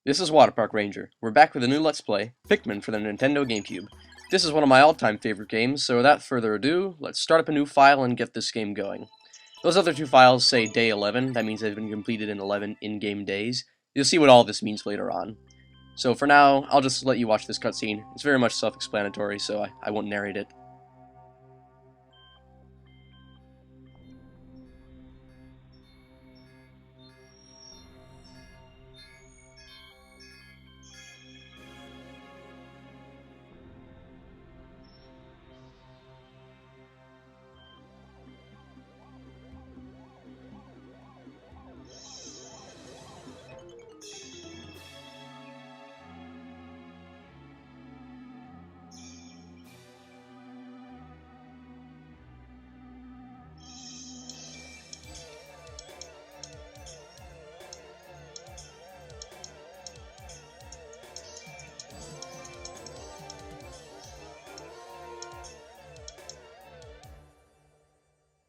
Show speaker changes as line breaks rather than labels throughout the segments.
This is WaterparkRanger. We're back with a new Let's Play, Pikmin for the Nintendo GameCube. This is one of my all-time favorite games, so without further ado, let's start up a new file and get this game going. Those other two files say day 11, that means they've been completed in 11 in-game days. You'll see what all this means later on. So for now, I'll just let you watch this cutscene. It's very much self-explanatory, so I won't narrate it.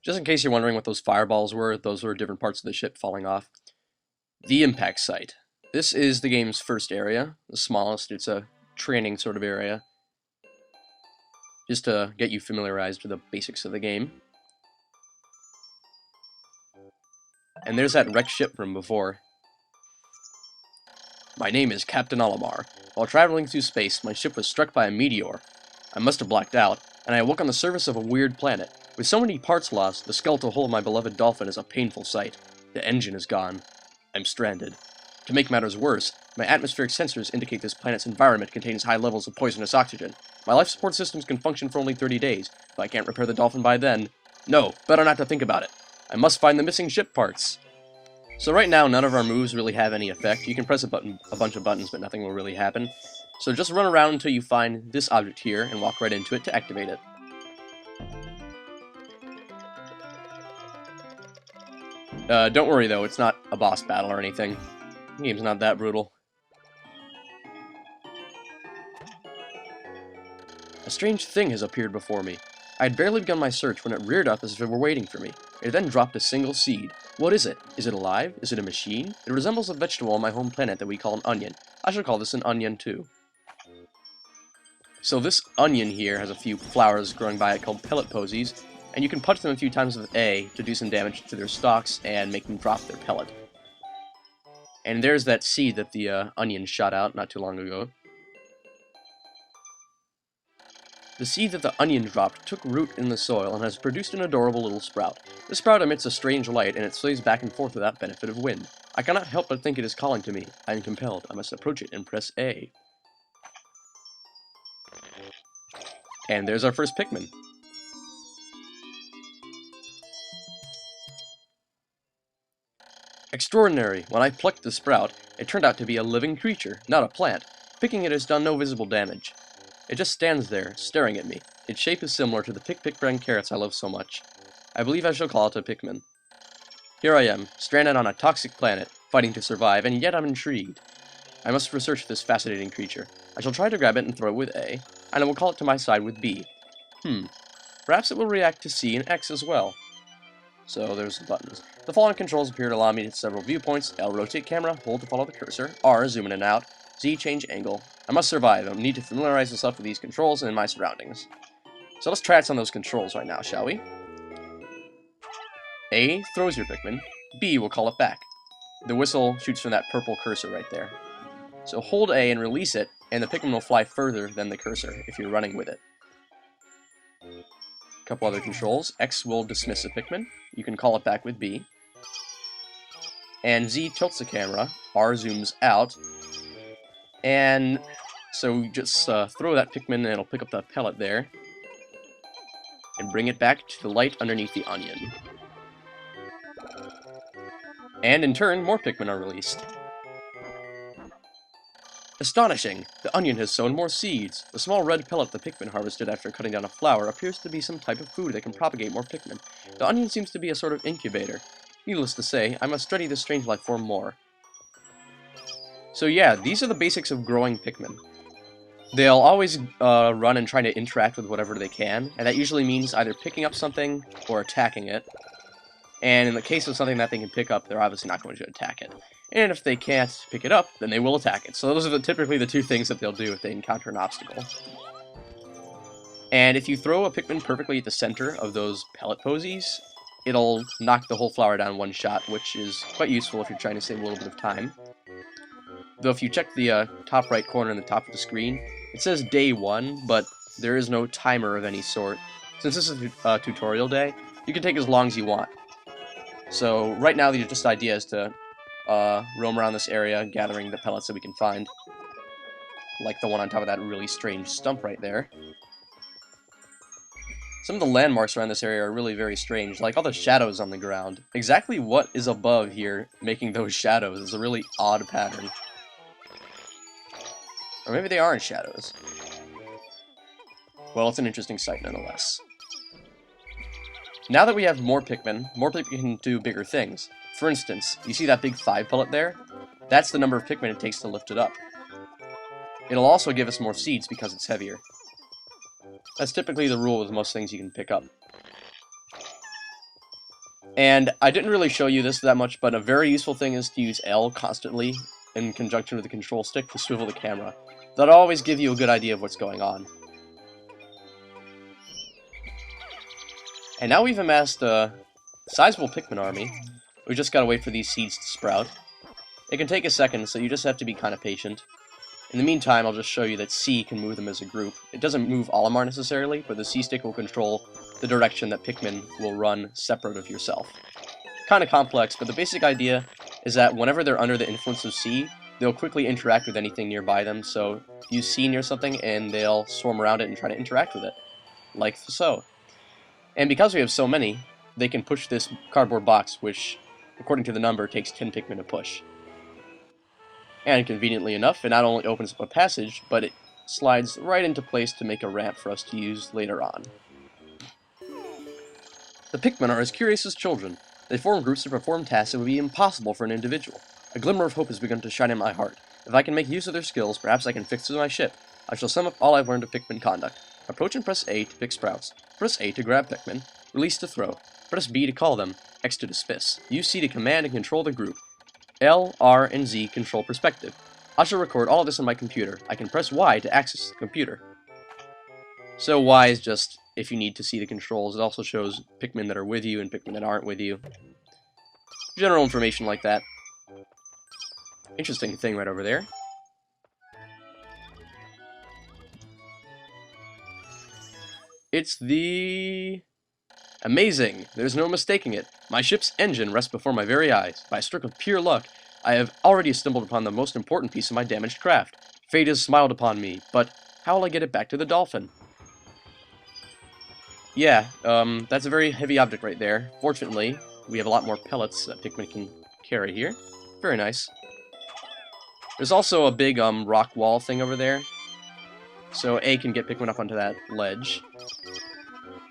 Just in case you're wondering what those fireballs were, those were different parts of the ship falling off. The impact site. This is the game's first area, the smallest. It's a training sort of area, just to get you familiarized with the basics of the game. And there's that wrecked ship from before. My name is Captain Olimar. While traveling through space, my ship was struck by a meteor. I must have blacked out, and I awoke on the surface of a weird planet. With so many parts lost, the skeletal hull of my beloved Dolphin is a painful sight. The engine is gone. I'm stranded. To make matters worse, my atmospheric sensors indicate this planet's environment contains high levels of poisonous oxygen. My life support systems can function for only 30 days. If I can't repair the Dolphin by then... No, better not to think about it. I must find the missing ship parts. So right now, none of our moves really have any effect. You can press a bunch of buttons, but nothing will really happen. So just run around until you find this object here, and walk right into it to activate it. Don't worry though, it's not a boss battle or anything. The game's not that brutal. A strange thing has appeared before me. I had barely begun my search when it reared up as if it were waiting for me. It then dropped a single seed. What is it? Is it alive? Is it a machine? It resembles a vegetable on my home planet that we call an onion. I shall call this an onion too. So this onion here has a few flowers growing by it called pellet posies, and you can punch them a few times with A to do some damage to their stalks and make them drop their pellet. And there's that seed that the onion shot out not too long ago. The seed that the onion dropped took root in the soil and has produced an adorable little sprout. The sprout emits a strange light and it sways back and forth without benefit of wind. I cannot help but think it is calling to me. I am compelled. I must approach it and press A. And there's our first Pikmin. Extraordinary! When I plucked the sprout, it turned out to be a living creature, not a plant. Picking it has done no visible damage. It just stands there, staring at me. Its shape is similar to the Pikmin carrots I love so much. I believe I shall call it a Pikmin. Here I am, stranded on a toxic planet, fighting to survive, and yet I'm intrigued. I must research this fascinating creature. I shall try to grab it and throw it with A, and I will call it to my side with B. Perhaps it will react to C and X as well. So there's the buttons. The following controls appear to allow me to several viewpoints. L, rotate camera, hold to follow the cursor. R, zoom in and out. Z, change angle. I must survive. I need to familiarize myself with these controls and my surroundings. So let's try out some of those controls right now, shall we? A throws your Pikmin. B will call it back. The whistle shoots from that purple cursor right there. So hold A and release it, and the Pikmin will fly further than the cursor if you're running with it. Couple other controls. X will dismiss a Pikmin. You can call it back with B. And Z tilts the camera. R zooms out. And so just throw that Pikmin and it'll pick up the pellet there. And bring it back to the light underneath the onion. And in turn, more Pikmin are released. Astonishing! The onion has sown more seeds. The small red pellet the Pikmin harvested after cutting down a flower appears to be some type of food that can propagate more Pikmin. The onion seems to be a sort of incubator. Needless to say, I must study this strange life form more. So yeah, these are the basics of growing Pikmin. They'll always run and try to interact with whatever they can, and that usually means either picking up something or attacking it. And in the case of something that they can pick up, they're obviously not going to attack it. And if they can't pick it up, then they will attack it. So those are typically the two things that they'll do if they encounter an obstacle. And if you throw a Pikmin perfectly at the center of those pellet posies, it'll knock the whole flower down one shot, which is quite useful if you're trying to save a little bit of time. Though if you check the top right corner in the top of the screen, it says day 1, but there is no timer of any sort. Since this is a tutorial day, you can take as long as you want. So right now these are just ideas to roam around this area, gathering the pellets that we can find. Like the one on top of that really strange stump right there. Some of the landmarks around this area are really very strange, like all the shadows on the ground. Exactly what is above here making those shadows is a really odd pattern. Or maybe they aren't shadows. Well, it's an interesting sight nonetheless. Now that we have more Pikmin can do bigger things. For instance, you see that big 5 pellet there? That's the number of Pikmin it takes to lift it up. It'll also give us more seeds because it's heavier. That's typically the rule with most things you can pick up. And I didn't really show you this that much, but a very useful thing is to use L constantly in conjunction with the control stick to swivel the camera. That'll always give you a good idea of what's going on. And now we've amassed a sizable Pikmin army. We just gotta wait for these seeds to sprout. It can take a second, so you just have to be kind of patient. In the meantime, I'll just show you that C can move them as a group. It doesn't move Olimar necessarily, but the C stick will control the direction that Pikmin will run separate of yourself. Kind of complex, but the basic idea is that whenever they're under the influence of C, they'll quickly interact with anything nearby them, so you C near something and they'll swarm around it and try to interact with it. Like so. And because we have so many, they can push this cardboard box, which, according to the number, takes 10 Pikmin to push. And conveniently enough, it not only opens up a passage, but it slides right into place to make a ramp for us to use later on. The Pikmin are as curious as children. They form groups to perform tasks that would be impossible for an individual. A glimmer of hope has begun to shine in my heart. If I can make use of their skills, perhaps I can fix my ship. I shall sum up all I've learned of Pikmin conduct. Approach and press A to pick sprouts. Press A to grab Pikmin. Release to throw. Press B to call them. X to dismiss. Use C to command and control the group. L, R, and Z control perspective. I shall record all of this on my computer. I can press Y to access the computer. So Y is just if you need to see the controls. It also shows Pikmin that are with you and Pikmin that aren't with you. General information like that. Interesting thing right over there. It's the... Amazing! There's no mistaking it. My ship's engine rests before my very eyes. By a stroke of pure luck, I have already stumbled upon the most important piece of my damaged craft. Fate has smiled upon me, but how will I get it back to the Dolphin? Yeah, that's a very heavy object right there. Fortunately, we have a lot more pellets that Pikmin can carry here. Very nice. There's also a big rock wall thing over there. So A can get Pikmin up onto that ledge.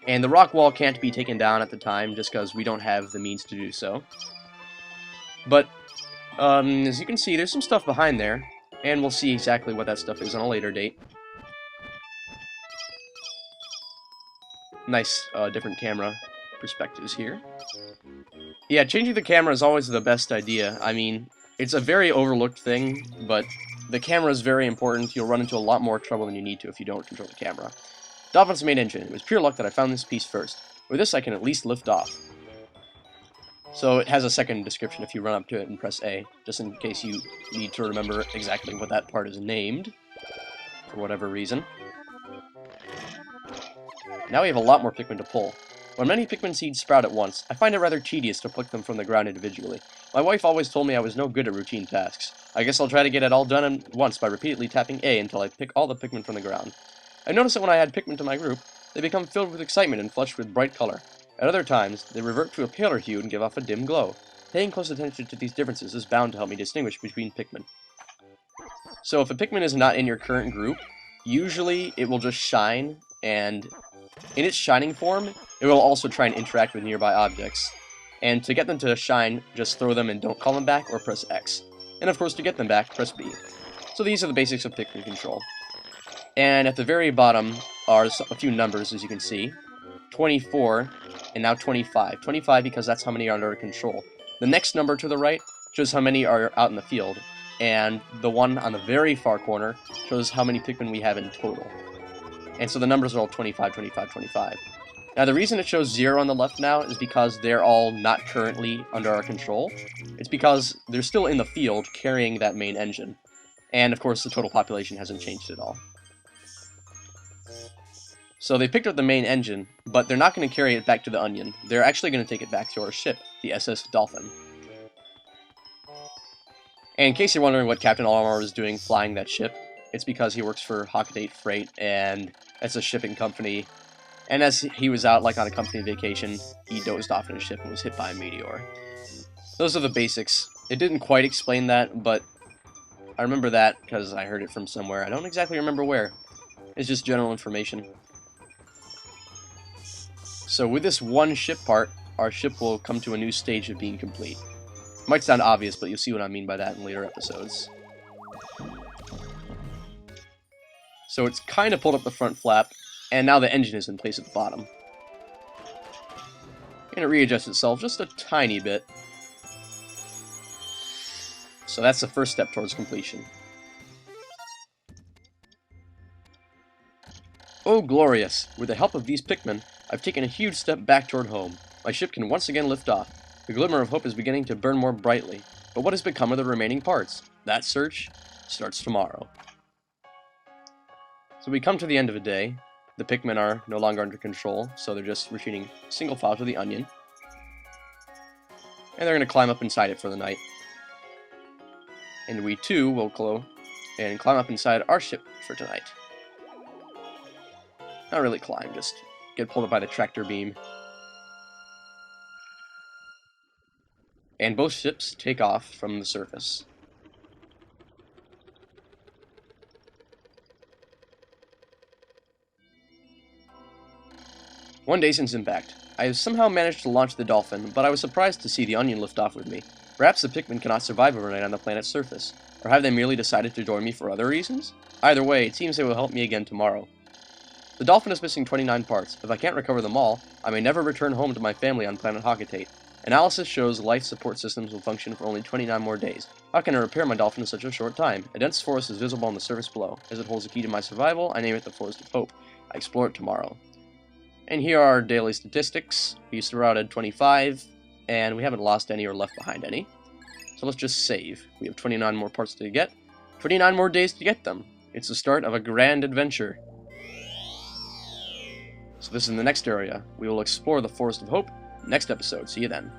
And the rock wall can't be taken down at the time, just because we don't have the means to do so. But, as you can see, there's some stuff behind there, and we'll see exactly what that stuff is on a later date. Nice, different camera perspectives here. Yeah, changing the camera is always the best idea. I mean, it's a very overlooked thing, but the camera is very important. You'll run into a lot more trouble than you need to if you don't control the camera. Dolphin's main engine. It was pure luck that I found this piece first. With this, I can at least lift off. So it has a second description if you run up to it and press A, just in case you need to remember exactly what that part is named, for whatever reason. Now we have a lot more Pikmin to pull. When many Pikmin seeds sprout at once, I find it rather tedious to pluck them from the ground individually. My wife always told me I was no good at routine tasks. I guess I'll try to get it all done at once by repeatedly tapping A until I pick all the Pikmin from the ground. I notice that when I add Pikmin to my group, they become filled with excitement and flushed with bright color. At other times, they revert to a paler hue and give off a dim glow. Paying close attention to these differences is bound to help me distinguish between Pikmin. So if a Pikmin is not in your current group, usually it will just shine, and in its shining form, it will also try and interact with nearby objects. And to get them to shine, just throw them and don't call them back, or press X. And of course, to get them back, press B. So these are the basics of Pikmin control. And at the very bottom are a few numbers, as you can see. 24 and now 25. 25 because that's how many are under our control. The next number to the right shows how many are out in the field, and the one on the very far corner shows how many Pikmin we have in total. And so the numbers are all 25, 25, 25. Now the reason it shows 0 on the left now is because they're all not currently under our control. It's because they're still in the field carrying that main engine. And of course the total population hasn't changed at all. So they picked up the main engine, but they're not going to carry it back to the Onion. They're actually going to take it back to our ship, the SS Dolphin. And in case you're wondering what Captain Olimar was doing flying that ship, it's because he works for Hockaday Freight, and it's a shipping company. And as he was out like on a company vacation, he dozed off in his ship and was hit by a meteor. Those are the basics. It didn't quite explain that, but I remember that because I heard it from somewhere. I don't exactly remember where. It's just general information. So with this one ship part, our ship will come to a new stage of being complete. Might sound obvious, but you'll see what I mean by that in later episodes. So it's kind of pulled up the front flap, and now the engine is in place at the bottom. And it readjusts itself just a tiny bit. So that's the first step towards completion. Oh, glorious! With the help of these Pikmin, I've taken a huge step back toward home. My ship can once again lift off. The glimmer of hope is beginning to burn more brightly. But what has become of the remaining parts? That search starts tomorrow. So we come to the end of a day. The Pikmin are no longer under control, so they're just retreating single file to the Onion. And they're going to climb up inside it for the night. And we too will go and climb up inside our ship for tonight. Not really climb, just get pulled up by the tractor beam. And both ships take off from the surface. One day since impact. I have somehow managed to launch the Dolphin, but I was surprised to see the Onion lift off with me. Perhaps the Pikmin cannot survive overnight on the planet's surface, or have they merely decided to join me for other reasons? Either way, it seems they will help me again tomorrow. The Dolphin is missing 29 parts. If I can't recover them all, I may never return home to my family on planet Hockaday. Analysis shows life support systems will function for only 29 more days. How can I repair my Dolphin in such a short time? A dense forest is visible on the surface below. As it holds the key to my survival, I name it the Forest of Hope. I explore it tomorrow. And here are our daily statistics. We routed 25, and we haven't lost any or left behind any. So let's just save. We have 29 more parts to get. 29 more days to get them. It's the start of a grand adventure. So this is the next area. We will explore the Forest of Hope next episode. See you then.